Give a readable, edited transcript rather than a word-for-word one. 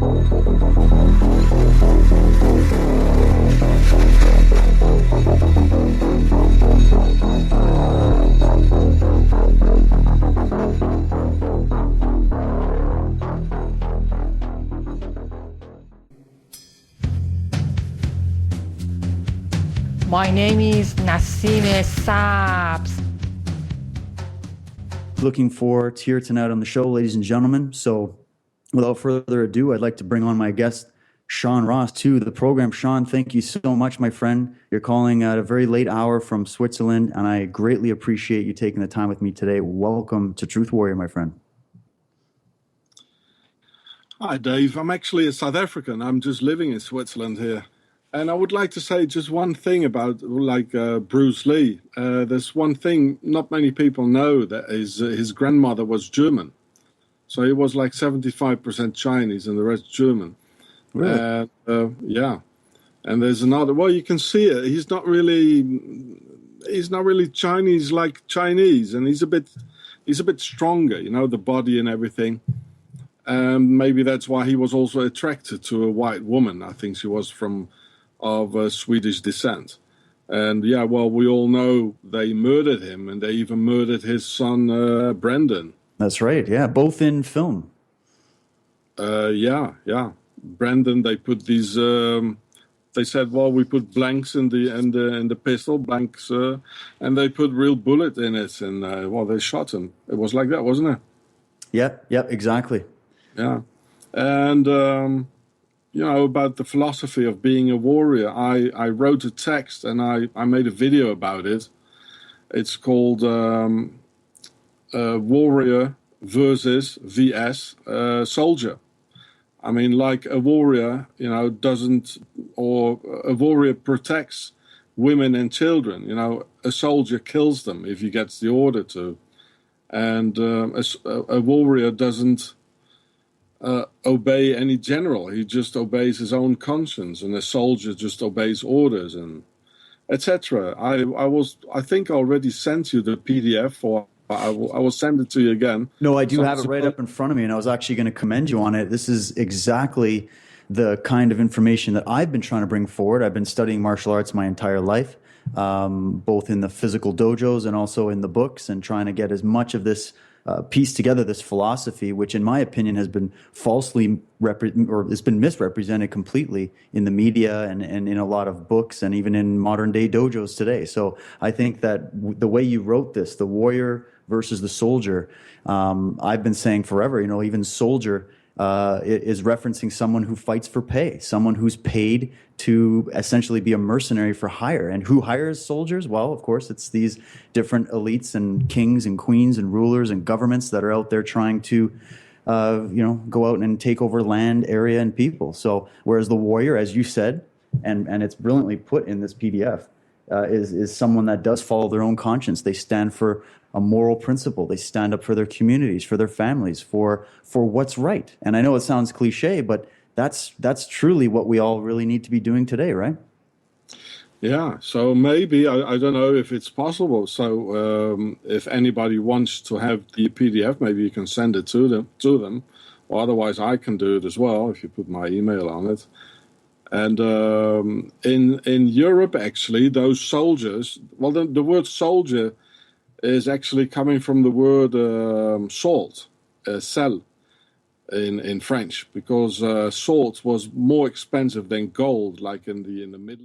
My name is Nassim Sabs. Looking forward to here tonight on the show, ladies and gentlemen. So without further ado, I'd like to bring on my guest, Hross, to the program. Sean, thank you so much, my friend. You're calling at a very late hour from Switzerland, and I greatly appreciate you taking the time with me today. Welcome to Truth Warrior, my friend. Hi, Dave. I'm actually a South African. I'm just living in Switzerland here. And I would like to say just one thing about Bruce Lee. There's one thing not many people know, that is his grandmother was German. So he was like 75% Chinese and the rest German. Really? Yeah. And there's another, well, you can see it. He's not really Chinese like Chinese, and he's a bit stronger, you know, the body and everything. Maybe that's why he was also attracted to a white woman. I think she was of Swedish descent. And yeah, well, we all know they murdered him, and they even murdered his son, Brendan. That's right. Yeah, both in film. Yeah. Brendan, they put these. They said, well, we put blanks in the pistol, blanks, and they put real bullet in it, and well, they shot him. It was like that, wasn't it? Yep, exactly. Yeah, and you know, about the philosophy of being a warrior. I wrote a text and I made a video about it. It's called Warrior versus VS Soldier. I mean, like a warrior, you know, a warrior protects women and children. You know, a soldier kills them if he gets the order to. And a warrior doesn't obey any general. He just obeys his own conscience, and a soldier just obeys orders, and etc. I think I already sent you the PDF, or I will send it to you again. No, I do have it right up in front of me, and I was actually going to commend you on it. This is exactly the kind of information that I've been trying to bring forward. I've been studying martial arts my entire life, both in the physical dojos and also in the books, and trying to get as much of this piece together, this philosophy, which in my opinion has been it's been misrepresented completely in the media and in a lot of books and even in modern day dojos today. So I think that the way you wrote this, the warrior versus the soldier, I've been saying forever, you know, even soldier is referencing someone who fights for pay, someone who's paid to essentially be a mercenary for hire. And who hires soldiers? Well, of course, it's these different elites and kings and queens and rulers and governments that are out there trying to, go out and take over land, area, and people. So whereas the warrior, as you said, and it's brilliantly put in this PDF, is someone that does follow their own conscience. They stand for a moral principle. They stand up for their communities, for their families, for what's right. And I know it sounds cliche, but that's truly what we all really need to be doing today, right? Yeah. So maybe I don't know if it's possible. So if anybody wants to have the PDF, maybe you can send it to them, or otherwise I can do it as well if you put my email on it. And in Europe, actually, those soldiers. Well, the word soldier is actually coming from the word salt, sel, in French, because salt was more expensive than gold, like in the Middle.